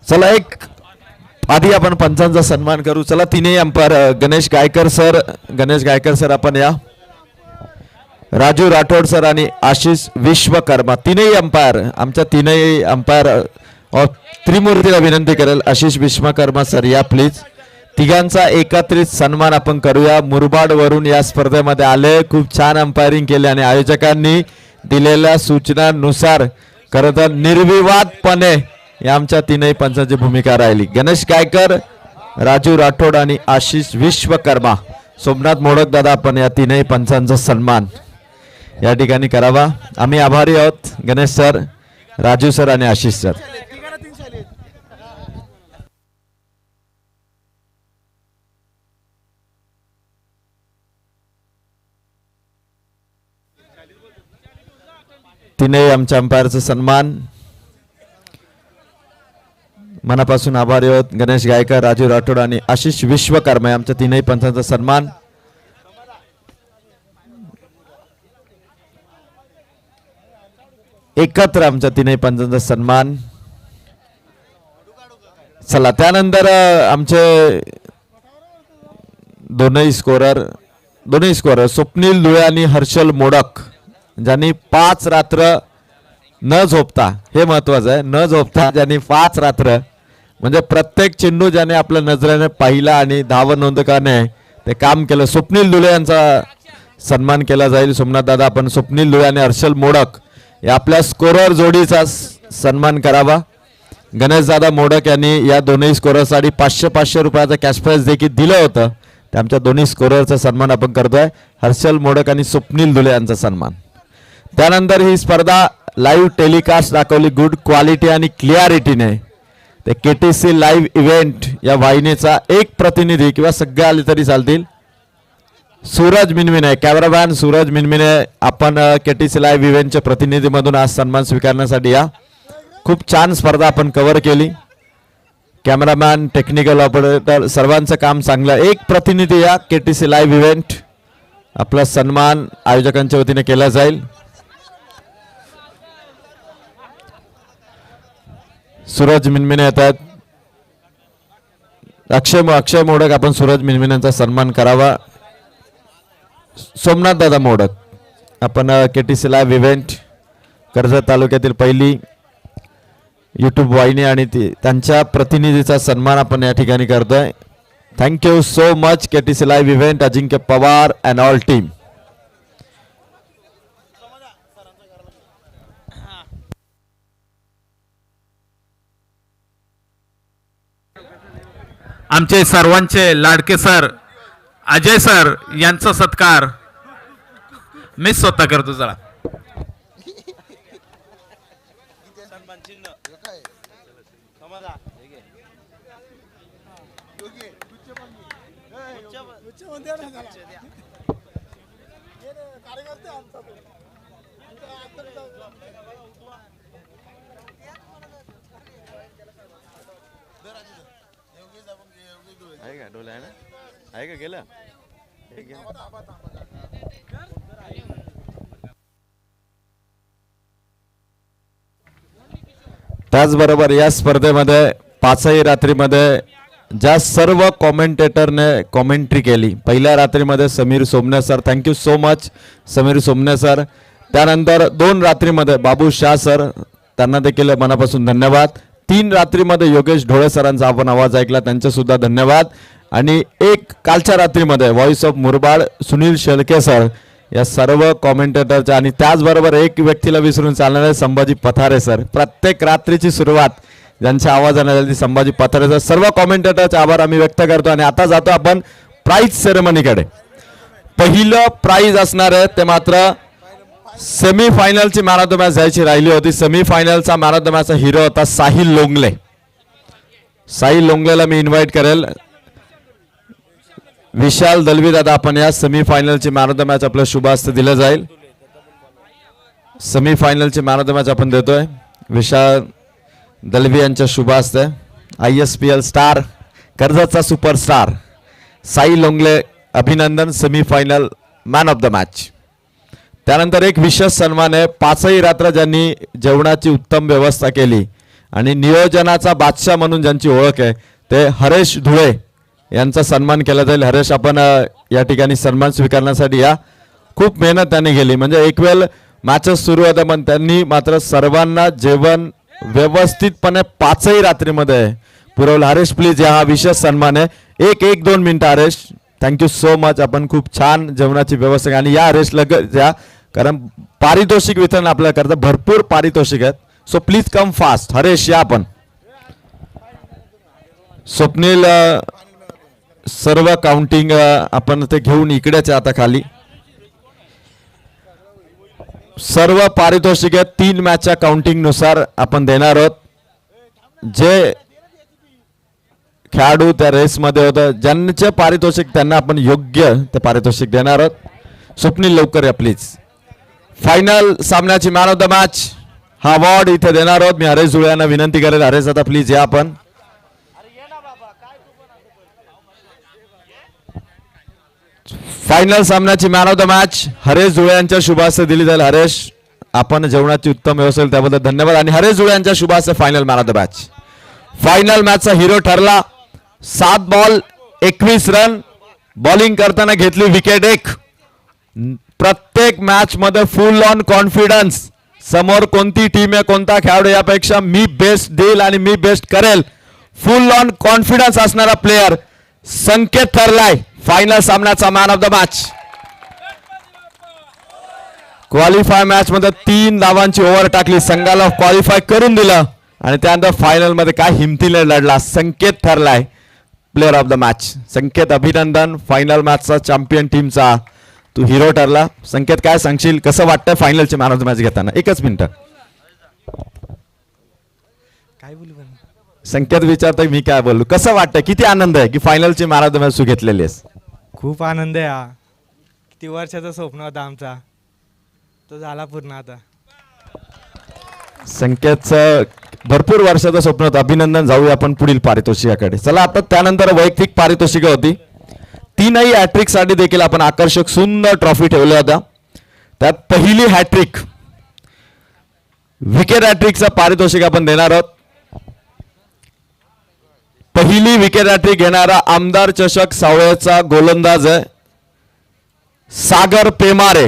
चला एक आधी आपण पंचांचा सन्मान करू. चला तिन्ही अंपायर गणेश गायकर सर आपण या. राजू राठोड सर आणि आशिष विश्वकर्मा तीनही अंपायर आमच्या तीनही अंपायर त्रिमूर्तीला विनंती करेल. आशिष विश्वकर्मा सर या प्लीज. तिघांचा एकत्रित सन्मान आपण करूया. मुरबाड वरून या स्पर्धेमध्ये आले, खूप छान अंपायरिंग केले आणि आयोजकांनी दिलेल्या सूचनानुसार खरं तर निर्विवादपणे या आमच्या तीनही पंचांची भूमिका राहिली. गणेश गायकर, राजू राठोड आणि आशिष विश्वकर्मा. सोमनाथ मोडक दादा आपण या तीनही पंचांचा सन्मान या ठिकाणी करावा. आम्ही आभारी आहोत गणेश सर, राजू सर आणि आशिष सर. तीनही आमच्या अंपायरचा सन्मान. मनापासून आभारी आहोत गणेश गायकर, राजू राठोड आणि आशिष विश्वकर्मा आमच्या तीनही पंचांचा सन्मान. एकत्र आमच्या तीनही पंचांचा सन्मान. चला त्यानंतर आमचे दोन्ही स्कोरर स्वप्नील धुळे आणि हर्षल मोडक ज्यांनी 5 रात्र न झोपता, हे महत्वाचं आहे, न झोपता ज्यांनी 5 रात्र म्हणजे प्रत्येक चेंडू ज्याने आपल्या नजरेने पाहिला आणि धाव नोंदकाने ते काम केलं. स्वप्नील धुळे यांचा सन्मान केला जाईल. सोमनाथ दादा आपण स्वप्नील धुळे आणि हर्षल मोडक या आपल्या स्कोरर जोडीचा सन्मान करावा. गणेश दादा मोडक यांनी या दोन्ही स्कोररसाठी 500 रुपयाचं कॅश प्राइज देखील दिलं होतं. त्या आमच्या दोन्ही स्कोररचा सन्मान आपण करतोय. हर्षल मोडक आणि स्वप्नील धुळे यांचा सन्मान. त्यानंतर ही स्पर्धा लाईव्ह टेलिकास्ट दाखवली गुड क्वालिटी आणि क्लिअरिटीने. ते केटीसी लाईव्ह इव्हेंट या वाहिनीचा एक प्रतिनिधी किंवा सगळे आले तरी चालतील. सूरज मिनमिने, कॅमेरामॅन सूरज मिनमिने आपण केटीसी लाईव्ह इव्हेंटच्या प्रतिनिधीमधून आज सन्मान स्वीकारण्यासाठी या. खूप छान स्पर्धा आपण कव्हर केली. कॅमेरामॅन, टेक्निकल ऑपरेटर सर्वांचं काम चांगलं. एक प्रतिनिधी या केटीसी लाईव्ह इव्हेंट आपला सन्मान आयोजकांच्या वतीने केला जाईल. सूरज मिनमिने येतात. अक्षय मोडक आपण सूरज मिनमिनेचा सन्मान करावा. सोमनाथ दादा मोडक आपण केटीसी लाईव्ह इव्हेंट कर्जत तालुक्यातील पहिली यूट्यूब वाहिनी आणि त्यांच्या प्रतिनिधीचा सन्मान आपण या ठिकाणी करतोय. Thank you so much KTC live event, Ajinkya Pawar and all team. आमचे सर्वांचे लाडके सर अजय सर यांचा सत्कार मी स्वतः करतो. जरा आहे का डोला आहे ना, आहे का गेलं. त्याचबरोबर या स्पर्धेमध्ये 5ही रात्रीमध्ये ज्या सर्व कॉमेंटेटरने कॉमेंट्री केली. पहिल्या रात्रीमध्ये Sameer Somne sir, thank you so much Sameer Somne sir. त्यानंतर 2 रात्रीमध्ये बाबू शाह सर, त्यांना देखील मनापासून धन्यवाद. 3 रात्रीमध्ये योगेश ढोळे सरांचा आपण आवाज ऐकला, त्यांचे सुद्धा धन्यवाद. आणि एक कालच्या रात्रीमध्ये voice of Murbad Sunil Shelke sir या सर्व कॉमेंटेटरच्या. आणि त्याचबरोबर एक व्यक्तीला विसरून चालणार आहे, संभाजी पथारे सर. प्रत्येक रात्रीची सुरुवात ज्यांच्या आवाजाने झाली संभाजी पथारे सर. सर्व कॉमेंटेटरचे आभार आम्ही व्यक्त करतो. आणि आता जातो आपण प्राइज सेरेमनीकडे. पहिलं प्राइज असणार आहे ते मात्र सेमीफायनलची मॅन ऑफ द मॅच जायची राहिली होती. सेमीफायनलचा मॅन ऑफ द मॅचचा हिरो होता साहिल लोंगले. साहिल लोंगलेला मी इन्व्हाइट करेल. विशाल दलवी दादा आपण या सेमीफायनलची मॅन ऑफ द मॅच आपल्या शुभ हस्ते दिलं जाईल. सेमीफायनलची मॅन ऑफ द मॅच आपण देतोय विशाल दलवी यांच्या शुभ हस्ते. ISPL स्टार, कर्जतचा सुपरस्टार साहिल लोंगले, अभिनंदन. Semifinal man of the match. त्यानंतर एक विशेष सन्मान आहे. 5ही रात्र ज्यांनी जेवणाची उत्तम व्यवस्था केली आणि नियोजनाचा बादशाह म्हणून ज्यांची ओळख आहे ते हरेश धुळे यांचा सन्मान केला जाईल. हरेश, आपण या ठिकाणी सन्मान स्वीकारण्यासाठी या. खूप मेहनत त्यांनी केली, म्हणजे एक वेळ मॅचेस सुरू होत्या पण त्यांनी मात्र सर्वांना जेवण व्यवस्थितपणे 5ही रात्रीमध्ये पुरवलं. हरेश प्लीज या, हा विशेष सन्मान आहे. एक 2 मिनिटं हरेश, थँक्यू सो मच. आपण खूप छान जेवणाची व्यवस्था केली. आणि या हरेश लगेच या, कारण पारितोषिक वितरण आपल्याला करता भरपूर पारितोषिक आहेत. So please come fast. Haresh या आपण. स्वप्नील सर्व काउंटिंग आपण ते घेऊन इकडेच आहे आता खाली. सर्व पारितोषिक 3 मॅचच्या काउंटिंग नुसार आपण देणार आहोत. जे खेळाडू त्या रेसमध्ये होतं ज्यांचे पारितोषिक त्यांना आपण योग्य ते पारितोषिक देणार आहोत. स्वप्नील लवकर या प्लीज. फायनल सामन्याची मॅन ऑफ द मॅच हा अवॉर्ड इथे देणार आहोत. मी हरेश धुळे यांना विनंती करेल, हरेश आता प्लीज या आपण. फायनल सामन्याची man of the match Haresh Dhule यांच्या शुभास्ते दिली जाईल. हरेश, आपण जेवणाची उत्तम व्यवस्था केली त्याबद्दल धन्यवाद. आणि हरेश धुळे यांच्या शुभास्ते final man of the match. Final मॅचचा हिरो ठरला. 7 बॉल 21 रन. बॉलिंग करताना घेतली विकेट 1. प्रत्येक मॅच मध्ये फुल ऑन कॉन्फिडन्स. समोर कोणती टीम आहे, कोणता खेळाडू, यापेक्षा मी बेस्ट देईल आणि मी बेस्ट करेल, फुल ऑन कॉन्फिडन्स असणारा प्लेयर संकेत ठरलाय फायनल सामन्याचा man of the match. Qualify match मध्ये 3 धावांची ओव्हर टाकली, संघाला क्वालिफाय करून दिलं आणि त्यानंतर फायनल मध्ये काय हिमतीने लढला. संकेत ठरलाय प्लेअर ऑफ द मॅच. संकेत, अभिनंदन. फायनल मॅचचा चॅम्पियन टीमचा तू हिरो ठरला. संकेत, काय सांगशील, कसं वाटतंय फायनलचे मॅन ऑफ द मॅच घेताना? 1 मिनिट. काय बोलू? संकेत विचारतोय मी काय बोलू. कसं वाटतंय, किती आनंद आहे की फायनलची मॅन ऑफ द मॅच तू घेतलेली आहेस? खूप आनंद आहे हा. किती वर्षाचं स्वप्न होता आमचा, तो झाला पूर्ण आता. संकेतचं भरपूर वर्षाचं स्वप्न होतं. अभिनंदन. जाऊया आपण पुढील पारितोषिकाकडे. चला, आता त्यानंतर वैयक्तिक पारितोषिक होती. 3ही हॅट्रिक साठी देखील आपण आकर्षक सुंदर ट्रॉफी ठेवल्या होत्या. त्यात पहिली हॅट्रिक विकेट हॅट्रिकचं पारितोषिक आपण देणार आहोत. पहिली विकेट हॅट्रिक घेणारा आमदार चषक सावळेचा गोलंदाज आहे सागर पेमारे.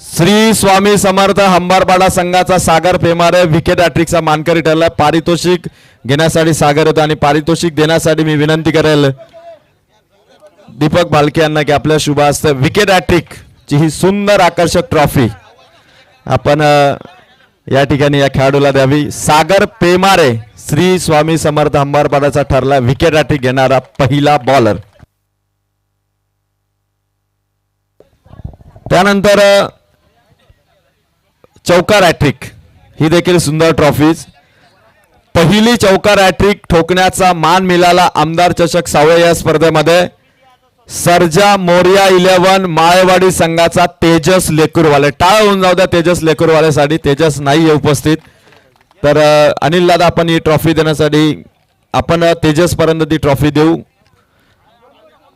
श्री स्वामी समर्थ हंबारपाडा संघाचा सागर पेमारे विकेट हॅट्रिकचा मानकरी ठरला. पारितोषिक घेण्यासाठी सागर होता आणि पारितोषिक देण्यासाठी मी विनंती करेल दीपक भालके यांना की आपल्या शुभ हस्ते विकेट हॅट्रिक ची ही सुंदर आकर्षक ट्रॉफी आपण या ठिकाणी या खेळाडूला द्यावी. सागर पेमारे श्री स्वामी समर्थ हंबारपाडाचा ठरला विकेट हॅट्रिक घेणारा पहिला बॉलर. त्यानंतर चौकार हॅट्रिक ही देखील सुंदर ट्रॉफीज. पहिली चौकार हॅट्रिक ठोकण्याचा मान मिळाला आमदार चषक सावळे या स्पर्धेमध्ये सर्जा मोरिया 11 माळेवाडी संघाचा तेजस लेकूरवाले. टाळ होऊन जाऊ द्या तेजस लेकूरवालेसाठी. तेजस नाही उपस्थित, तर अनिल दादा आपण ही ट्रॉफी देण्यासाठी आपण तेजस पर्यंत ती ट्रॉफी देऊ.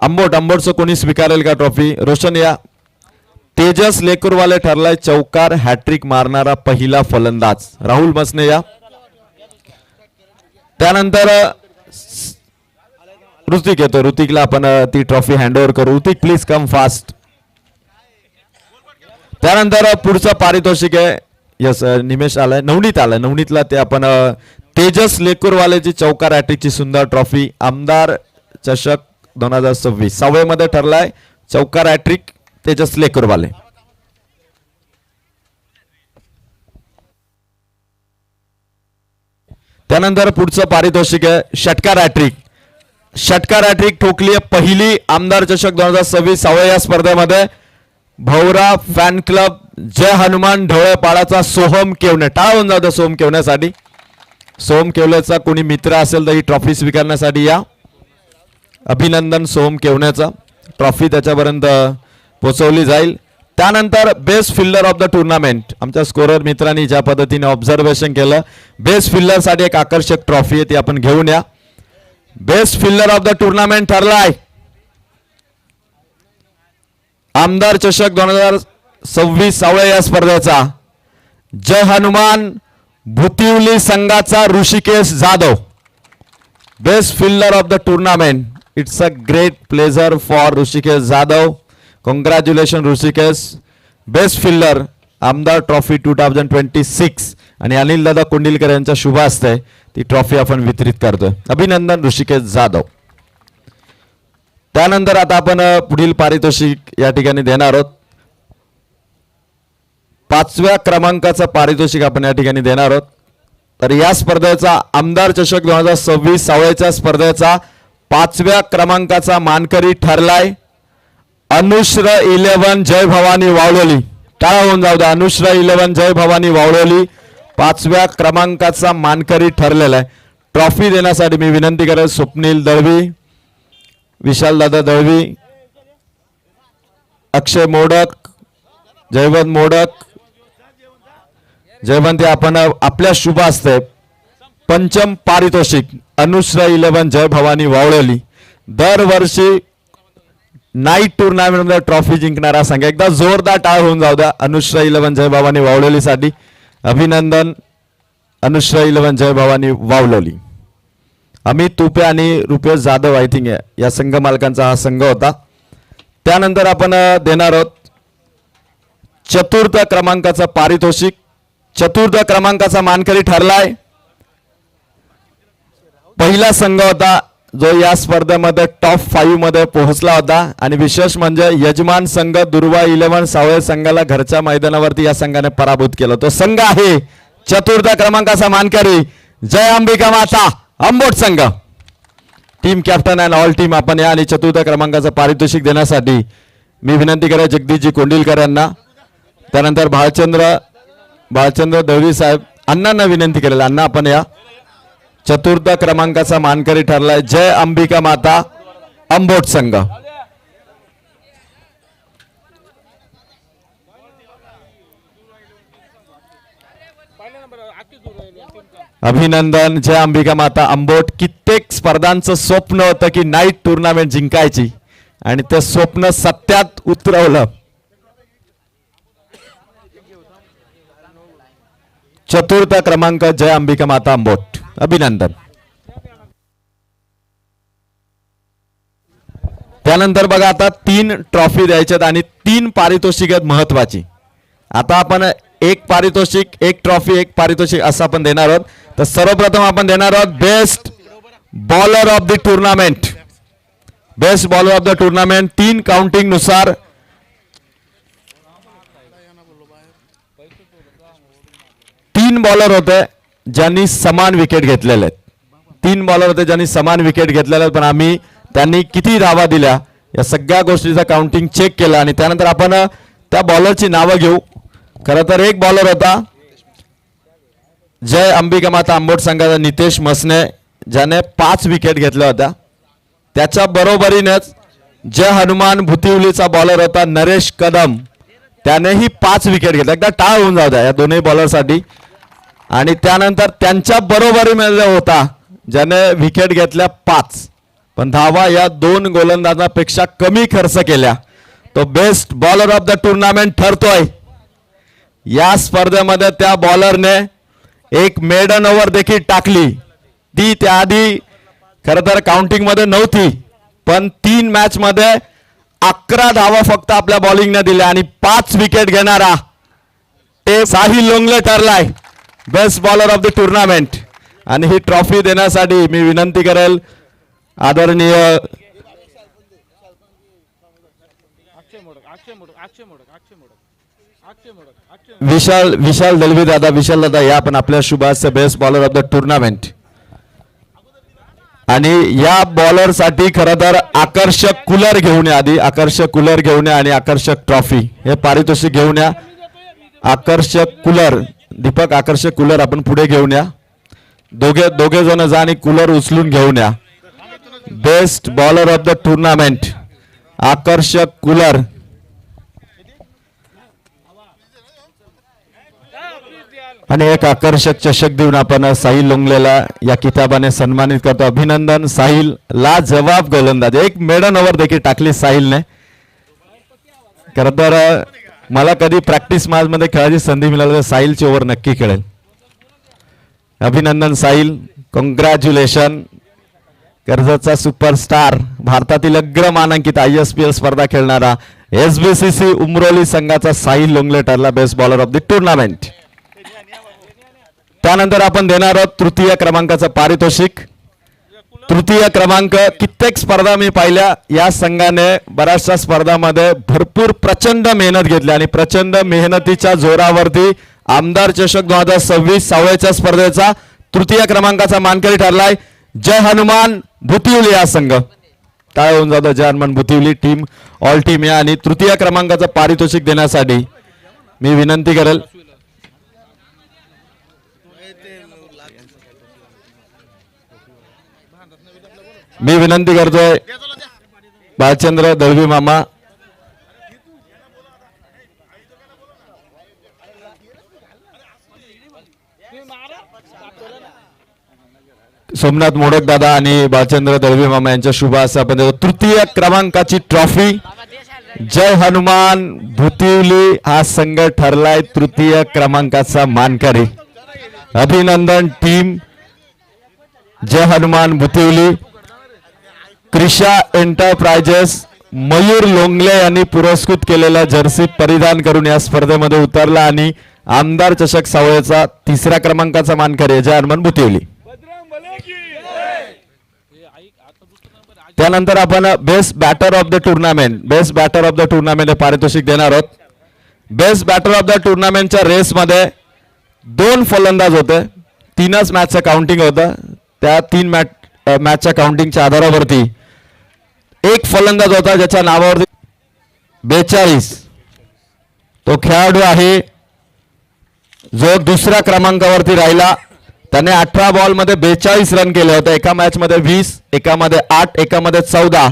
आंबोटचं कोणी स्वीकारेल का ट्रॉफी? रोशन या. तेजस लेकूरवाले ठरलाय चौकार हॅट्रिक मारणारा पहिला फलंदाज. राहुल मसने या. त्यानंतर ऋतिक येतो. ऋतिकला आपण ती ट्रॉफी हँडओव्हर करू. Hrithik please come fast. त्यानंतर पुढचं पारितोषिक आहे, यस निमेश आलाय, नवनीत आलाय. नवनीतला ते आपण तेजस लेकूरवालेची चौकार हॅट्रिकची सुंदर ट्रॉफी आमदार चषक 2026 सावळेमध्ये ठरलाय चौकार हॅट्रिक तेजस लेकूरवाले. त्यानंतर पुढचं पारितोषिक आहे षटकार हॅट्रिक. षटकार हॅट्रिक ठोकली आहे पहिली आमदार चषक 2026 सावळे या स्पर्धेमध्ये भौरा फॅन क्लब जय हनुमान ढवळेपाडाचा सोहम केवणे. टाळ होऊन जाऊ सोहम केवण्यासाठी. सोहम केवल्याचा कोणी मित्र असेल तर ही ट्रॉफी स्वीकारण्यासाठी या. अभिनंदन सोहम केवण्याचा. ट्रॉफी त्याच्यापर्यंत पोहोचवली जाईल. त्यानंतर best fielder of the tournament आमच्या स्कोरर मित्रांनी ज्या पद्धतीने ऑब्झर्वेशन केलं, बेस्ट फिल्डर साठी एक आकर्षक ट्रॉफी आहे ती आपण घेऊन या. Best fielder of the tournament ठरलाय आमदार चषक 2026 सावळे या स्पर्धेचा जय हनुमान भुतिवली संघाचा Rishikesh Jadhav, best fielder of the tournament. It's a great pleasure for Rishikesh Jadhav. Congratulation Rishikesh, best fielder आमदार ट्रॉफी 2026. आणि अनिल दादा कुंडिलकर यांच्या शुभ हस्ते ती ट्रॉफी आपण वितरित करतोय. अभिनंदन ऋषिकेश जाधव. त्यानंतर आता आपण पुढील पारितोषिक या ठिकाणी देणार आहोत. 5व्या क्रमांकाचं पारितोषिक आपण या ठिकाणी देणार आहोत. तर या स्पर्धेचा आमदार चषक 2026 सावळेच्या स्पर्धेचा 5व्या क्रमांकाचा मानकरी ठरलाय अनुश्र 11 जय भवानी वावळोली. टाळा होऊन जाऊ द्या. अनुश्र 11 जय भवानी वावळोली 5व्या क्रमांकाचा मानकरी ठरलेला आहे. ट्रॉफी देण्यासाठी मी विनंती करेल स्वप्नील दळवी, विशालदादा दळवी, अक्षय मोडक, जयवंत मोडक. जयवंत आपण आपल्या शुभ हस्ते पंचम पारितोषिक अनुश्र 11 जय भवानी वावळोली. दरवर्षी नाईट टुर्नामेंट मध्ये ट्रॉफी जिंकणारा संघ. एकदा जोरदार टाळ होऊन जाऊ द्या अनुश्र 11 जय भवानी वावळोली साठी. अभिनंदन अनुश्र 11 जय भवानी वावळोली. अमित तुपे आणि रुपेश जाधव आय थिंक या संघ मालकांचा हा संघ होता. त्यानंतर आपण देणार आहोत चतुर्थ क्रमांकाचं पारितोषिक. चतुर्थ क्रमांकाचा मानकरी ठरलाय पहिला संघ होता जो या स्पर्धेमध्ये टॉप 5 मध्ये पोहोचला होता. आणि विशेष म्हणजे यजमान संघ दुर्वा 11 सावळे संघाला घरच्या मैदानावरती या संघाने पराभूत केलं. तो संघ आहे चतुर्थ क्रमांकाचा मानकरी जय अंबिका माता अंबोट संघ. Team captain and all team आपण या आणि चतुर्थ क्रमांकाचं पारितोषिक देण्यासाठी मी विनंती करेन जगदीशजी कोंडिलकर यांना. त्यानंतर भालचंद्र दळवी साहेब अण्णांना विनंती करेल. अण्णा आपण या. चतुर्थ क्रमांकाचा मानकरी ठरलाय जय अंबिका माता अंबोट संघ. अभिनंदन. जय अंबिका माता अंबोट. कित्येक स्पर्धांचं स्वप्न होतं की नाईट टुर्नामेंट जिंकायची आणि ते स्वप्न सत्यात उतरवलं. चतुर्थ क्रमांक जय अंबिका माता अंबोट. अभिनंदन. त्यानंतर बघा आता 3 ट्रॉफी द्यायच्यात आणि 3 पारितोषिक आहेत महत्वाची. आता आपण एक पारितोषिक, एक ट्रॉफी, एक पारितोषिक असं आपण देणार आहोत. तर सर्वप्रथम आपण देणार आहोत best bowler of the tournament. Best bowler of the tournament 3 counting नुसार 3 बॉलर होते ज्यांनी समान विकेट घेतलेले आहेत. 3 बॉलर होते ज्यांनी समान विकेट घेतलेले आहेत. पण आम्ही त्यांनी किती धावा दिल्या या सगळ्या गोष्टीचा काउंटिंग चेक केलं आणि त्यानंतर आपण त्या बॉलरची नावं घेऊ. खरं तर एक बॉलर होता जय अंबिका माता अंबोट संघाचा नितेश मसने ज्याने 5 विकेट घेतल्या होत्या. त्याच्या बरोबरीनेच जय हनुमान भुतिवलीचा बॉलर होता नरेश कदम. त्यानेही 5 विकेट घेतल्या. एकदा टाळ होऊन जाऊ द्या या दोन्ही बॉलरसाठी. आणि त्यानंतर त्यांच्या बरोबरीमध्ये होता ज्याने विकेट घेतल्या 5 पण धावा या 2 गोलंदाजांपेक्षा कमी खर्च केल्या. तो best bowler of the tournament ठरतोय. या स्पर्धेमध्ये त्या बॉलरने एक मेडन ओव्हर देखील टाकली. ती त्याआधी खरं तर काउंटिंग मध्ये नव्हती पण 3 मॅच मध्ये 11 धावा फक्त आपल्या बॉलिंगने दिल्या आणि 5 विकेट घेणारा ते साहिल लोंगले ठरलाय best bowler of the tournament. आणि ही ट्रॉफी देण्यासाठी मी विनंती करेल आदरणीय विशाल दळवी दादा. विशाल दादा या पण आपल्या शुभास्य best bowler of the tournament. आणि या बॉलर साठी खरं तर आकर्षक कूलर घेऊन या. आधी आकर्षक कूलर घेऊन या आणि आकर्षक ट्रॉफी हे पारितोषिक घेऊन या. आकर्षक कूलर दीपक आकर्षक कूलर आपण पुढे घेऊन या. दोघे जण जा आणि कूलर उचलून घेऊन या. Best bowler of the tournament आकर्षक कूलर. आणि एक आकर्षक चषक देऊन आपण साहिल लोंगलेला या किताबाने सन्मानित करतो. अभिनंदन साहिल. लाजवाब गोलंदाज. एक मेडन ओव्हर देखील टाकली साहिलने. खरं तर मला कधी प्रॅक्टिस मॅच मध्ये खेळायची संधी मिळाली तर साहिलची ओव्हर नक्की खेळेल. अभिनंदन साहिल, कॉंग्रॅच्युलेशन. कर्जतचा सुपरस्टार, भारतातील अग्रमानांकित ISPL स्पर्धा खेळणारा SBCC उमरोली संघाचा साहिल लोंगले ठरला best bowler of the tournament. त्यानंतर आपण देणार आहोत तृतीय क्रमांकाचं पारितोषिक. तृतीय क्रमांक कित्येक स्पर्धा मी पाहिल्या, या संघाने बऱ्याचशा स्पर्धामध्ये भरपूर प्रचंड मेहनत घेतली आणि प्रचंड मेहनतीच्या जोरावरती आमदार चषक 2026 सावळेच्या स्पर्धेचा तृतीय क्रमांकाचा मानकरी ठरलाय. जय हनुमान भुतिवली हा संघ. टाळ होऊन जातो. जय हनुमान भुतिवली टीम, ऑल टीम या. आणि तृतीय क्रमांकाचं पारितोषिक देण्यासाठी मी विनंती करेल करतोय बालचंद्र दळवी मामा, सोमनाथ मोडक दादा आणि बालचंद्र दळवी मामा यांच्या शुभ हस्ते आपण देतो तृतीय क्रमांकाची ट्रॉफी. जय हनुमान भुतिवली हा संघ ठरलाय तृतीय क्रमांकाचा मानकरी. अभिनंदन टीम जय हनुमान भुतिवली. क्रिशा एंटरप्राइजेस मयूर लोंगले यांनी पुरस्कृत केलेला जर्सी परिधान करून या स्पर्धेमध्ये उतरला आणि आमदार चषक सावळेचा तिसऱ्या क्रमांकाचा मानकरी जय हनुमान भुतिवली. त्यानंतर आपण best batter of the tournament हे पारितोषिक देणार आहोत. बेस्ट बॅटर ऑफ द टुर्नामेंटच्या रेसमध्ये 2 फलंदाज होते, 3च मॅचचं काउंटिंग होतं. त्या 3 मॅचच्या काउंटिंगच्या आधारावरती एक फलंदाज होता ज्याच्या नावावरती 42 तो खेळाडू आहे जो दुसऱ्या क्रमांकावरती राहिला. त्याने 18 बॉलमध्ये 42 रन केले होते. एका मॅच मध्ये 20, एकामध्ये 8, एकामध्ये 14.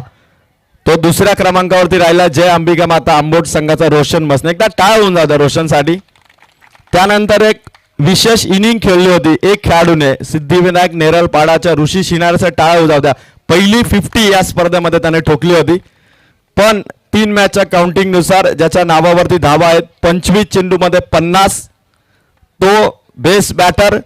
तो दुसऱ्या क्रमांकावरती राहिला. जय अंबिका माता आंबोट संघाचा रोशन मसने. एकदा टाळ होऊन जातं रोशनसाठी. त्यानंतर एक विशेष इनिंग खेळली होती एक खेळाडूने, सिद्धिविनायक नेरलपाडाच्या ऋषी शिनारचा टाळ होऊ जाऊ. पहिली 50 या स्पर्धेमध्ये त्याने ठोकली होती. पण 3 मॅचच्या काउंटिंग नुसार ज्याच्या नावावरती धावा आहेत 25 चेंडूमध्ये 50, तो बेस्ट बॅटर.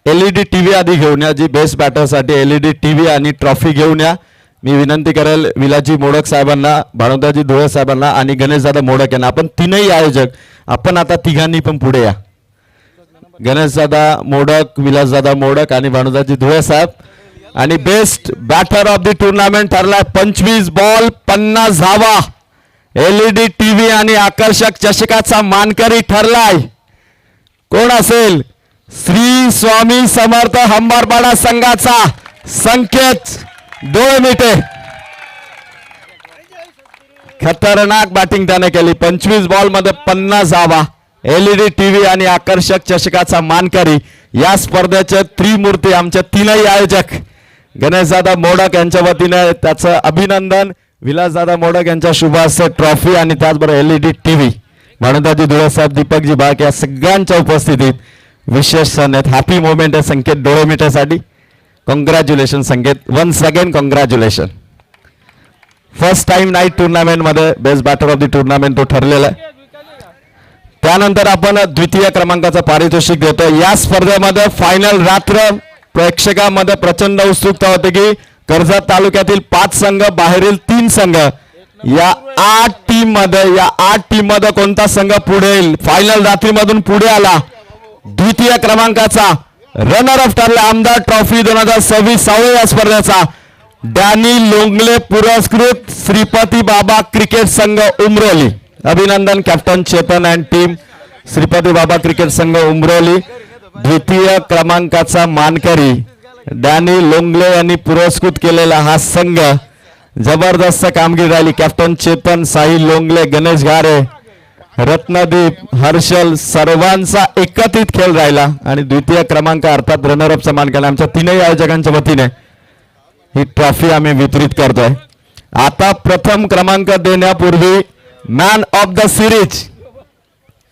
LED TV आधी घेऊन या. जी बेस्ट बॅटरसाठी LED TV आणि ट्रॉफी घेऊन या. मी विनंती करेल विलाजी मोडक साहेबांना, भानुदाजी धुळे साहेबांना आणि गणेशदादा मोडक यांना. आपण तीनही आयोजक, आपण आता तिघांनी पण पुढे या. गणेशदादा मोडक, विलासदादा मोडक आणि भानुदाजी धुळे साहेब. आणि best batter of the tournament ठरलाय 25 बॉल 50 धावा. LED TV आणि आकर्षक चषकाचा मानकरी ठरलाय. कोण असेल? श्री स्वामी समर्थ हंबरपाडा संघाचा संकेत डोळमिटे. खतरनाक बॅटिंग त्याने केली. 25 बॉल मध्ये 50 धावा. LED TV आणि आकर्षक चषकाचा मानकरी. या स्पर्धेचे त्रिमूर्ती आमचे तीनही आयोजक गणेशदादा मोडक यांच्या वतीने त्याचं अभिनंदन. विलासदादा मोडक यांच्या शुभ हस्ते ट्रॉफी आणि त्याचबरोबर LED TV. भानुदाजी धुळे साहेब, दीपकजी बाग या सगळ्यांच्या उपस्थितीत विशेष सण आहेत. हॅपी मोमेंट आहे संकेत डोळमिटेसाठी. Congratulation Sanket, once again congratulation. First time night tournament मध्ये best batter of the tournament तो ठरलेला आहे. त्यानंतर आपण द्वितीय क्रमांकाचं पारितोषिक देतो. या स्पर्धेमध्ये फायनल रात्र प्रेक्षकांमध्ये प्रचंड उत्सुकता होती की कर्जत तालुक्यातील 5 संघ, बाहेरील 3 संघ, या 8 टीम मध्ये कोणता संघ पुढे येईल. फायनल रात्रीमधून पुढे आला. द्वितीय क्रमांकाचा रनर अप ठरला आमदार ट्रॉफी 2026 सावळे या स्पर्धेचा डॅनी लोंगले पुरस्कृत श्रीपती बाबा क्रिकेट संघ उमरोली. अभिनंदन captain Chetan and team Shripati बाबा क्रिकेट संघ उमरोली. द्वितीय क्रमांकाचा मानकरी डॅनी लोंगले यांनी पुरस्कृत केलेला हा संघ. जबरदस्त कामगिरी राहिली. कॅप्टन चेतन, साहिल लोंगले, गणेश घारे, रत्नदीप, हर्षल सर्वांचा एकत्रित खेळ राहिला आणि द्वितीय क्रमांक अर्थात रनरअप सन्मान केला. आमच्या तीनही आयोजकांच्या वतीने ही ट्रॉफी आम्ही वितरित करतोय. आता प्रथम क्रमांक देण्यापूर्वी मॅन ऑफ द सिरीज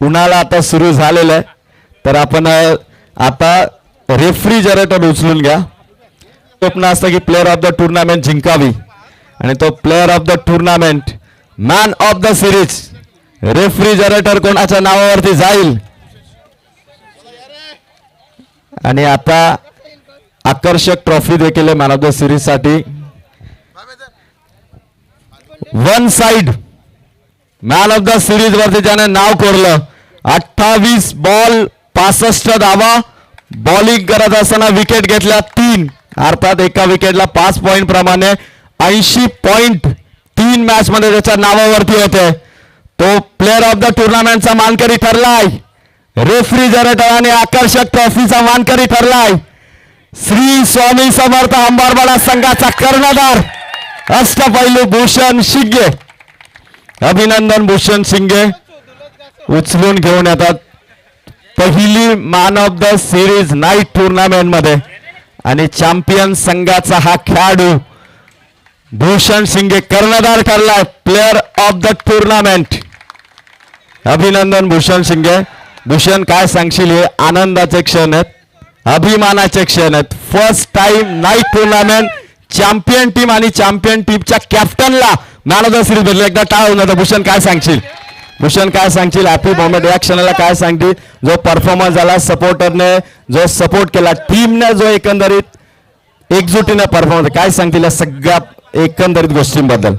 कुणाला आता सुरू झालेलं आहे. तर आपण आता रेफ्रिजरेटर उचलून घ्या. स्वप्न असतं की प्लेअर ऑफ द टुर्नामेंट जिंकावी आणि तो player of the tournament man of the series refrigerator कोणाच्या नावावरती जाईल. आणि आता आकर्षक ट्रॉफी देखील मॅन ऑफ द सिरीज साठी. One side man of the series वरती ज्याने नाव कोरलं. 28 बॉल 65 धावा. बॉलिंग करत असताना विकेट घेतल्या 3, अर्थात एका विकेटला 5 पॉइंट प्रमाणे 80 पॉइंट 3 मॅच मध्ये त्याच्या नावावरती होते. तो प्लेअर ऑफ द टुर्नामेंटचा मानकरी ठरलाय. रेफ्रिजरेटर आणि आकर्षक ट्रॉफीचा मानकरी ठरलाय. श्री स्वामी समर्थ अंबारवाडा संघाचा कर्णधार अष्टपैलू भूषण शिंगे. अभिनंदन भूषण शिंगे. उचलून घेऊन येतात पहिली man of the series night tournament मध्ये आणि चॅम्पियन संघाचा हा खेळाडू भूषण शिंगे कर्णधार ठरलाय. Player of the tournament. अभिनंदन भूषण शिंगे. भूषण काय सांगशील? हे आनंदाचे क्षण आहेत, अभिमानाचे क्षण आहेत. First time night tournament champion team आणि चॅम्पियन टीमच्या कॅप्टनला मॅन ऑफ द सिरीज भेटले. एकदा टाळ होऊन जातं. भूषण काय सांगशील? भूषण काय सांगशील? हॅपी मोमेंट या क्षणाला काय सांगतील? जो परफॉर्मन्स झाला, सपोर्टरने जो सपोर्ट केला, टीमने जो एकंदरीत एकजुटीने परफॉर्मन्स, काय सांगतील या सगळ्या एकंदरीत गोष्टींबद्दल?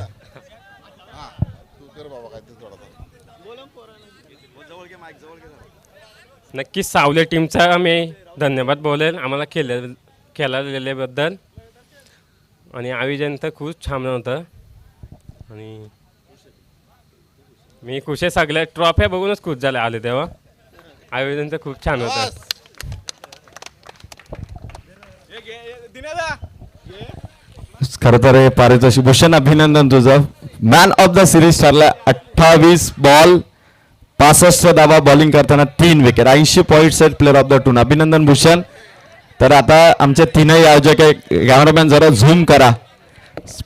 नक्कीच सावले टीमचा मी धन्यवाद बोलेल आम्हाला केल्याबद्दल. आणि आयोजन तर खूप छान होतं आणि मी खुश आहे. सगळ्या ट्रॉफ्या बघूनच खुश झाले आले तेव्हा. आयोजन तर खूप छान होतं. खरं तर हे पारितोषिक भूषण अभिनंदन तुझं. मॅन ऑफ द सिरीज ठरला. 28 बॉल 65 धावा. बॉलिंग करताना 3 विकेट. 80 पॉईंट्स आहेत. Player of the tournament. अभिनंदन भूषण. तर आता आमचे तीनही आयोजक कॅमेरामॅन जरा झूम करा.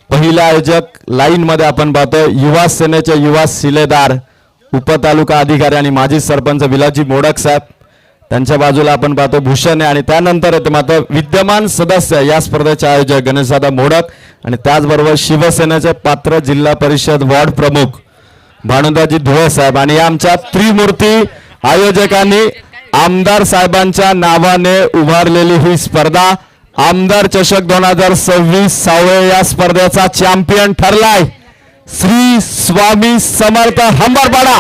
पहिला आयोजक लाईन मध्ये आपण पाहतो युवा सेनेचे युवा शिलेदार उपतालुका अधिकारी आणि माजी सरपंच विलाजी मोडक साहेब. त्यांच्या बाजूला आपण पाहतो भूषण आहे आणि त्यानंतर येते मात्र विद्यमान सदस्य या स्पर्धेचे आयोजक गणेशदादा मोडक आणि त्याचबरोबर शिवसेनेचे पात्र जिल्हा परिषद वॉर्ड प्रमुख भानुदाजी धुळे साहेब. आणि या आमच्या त्रिमूर्ती आयोजकांनी आमदार साहेबांच्या नावाने उभारलेली ही स्पर्धा. आमदार चषक 2026 सावळे या स्पर्धेचा चॅम्पियन ठरलाय श्री स्वामी समर्थ हंबरपाडा.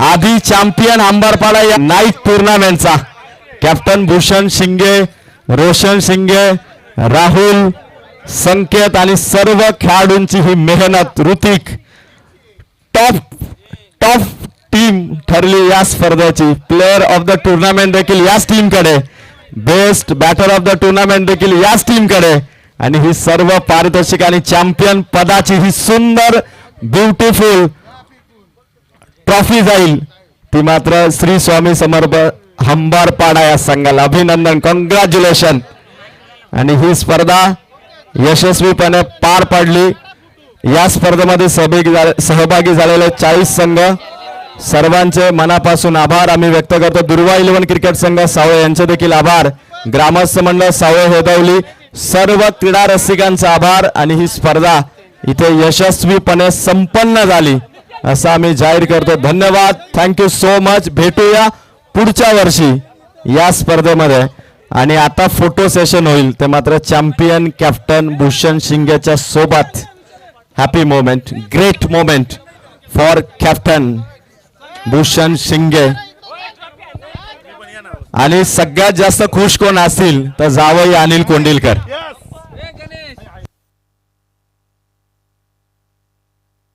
आधी चॅम्पियन हंबरपाडा या नाईट टुर्नामेंटचा. कॅप्टन भूषण शिंगे, रोशन शिंगे, राहुल, संकेत आणि सर्व खेळाडूंची ही मेहनत. ऋतिक टॉप टीम ठरली या स्पर्धेची. प्लेअर ऑफ द टुर्नामेंट देखील याच टीमकडे. Best batter of the tournament देखील याच टीमकडे. आणि ही सर्व पारितोषिक आणि चॅम्पियन पदाची ही सुंदर ब्युटिफुल ट्रॉफी जाईल ती मात्र श्री स्वामी समर्थ हंबरपाडा या संघाला. अभिनंदन, कॉंग्रॅच्युलेशन. आणि ही स्पर्धा यशस्वीपणे पार पडली. या स्पर्धेमध्ये सहभागी झालेले 40 संघ, सर्वांचे मनापासून आभार आम्ही व्यक्त करतो. दुर्वा 11 क्रिकेट संघ सावळे यांचे देखील आभार. ग्रामस्थ मंडळ सावळे हेदवली, सर्व क्रीडा रसिकांचा आभार. आणि ही स्पर्धा इथे यशस्वीपणे संपन्न झाली असं आम्ही जाहीर करतो. धन्यवाद, थँक्यू सो मच. भेटूया पुढच्या वर्षी या स्पर्धेमध्ये. आणि आता फोटो सेशन होईल ते मात्र चॅम्पियन कॅप्टन भूषण शिंगेच्या सोबत. Happy moment, great moment for captain Bhushan शिंगे. आणि सगळ्यात जास्त खुश कोण असतील तर जावई अनिल कोंडिलकर.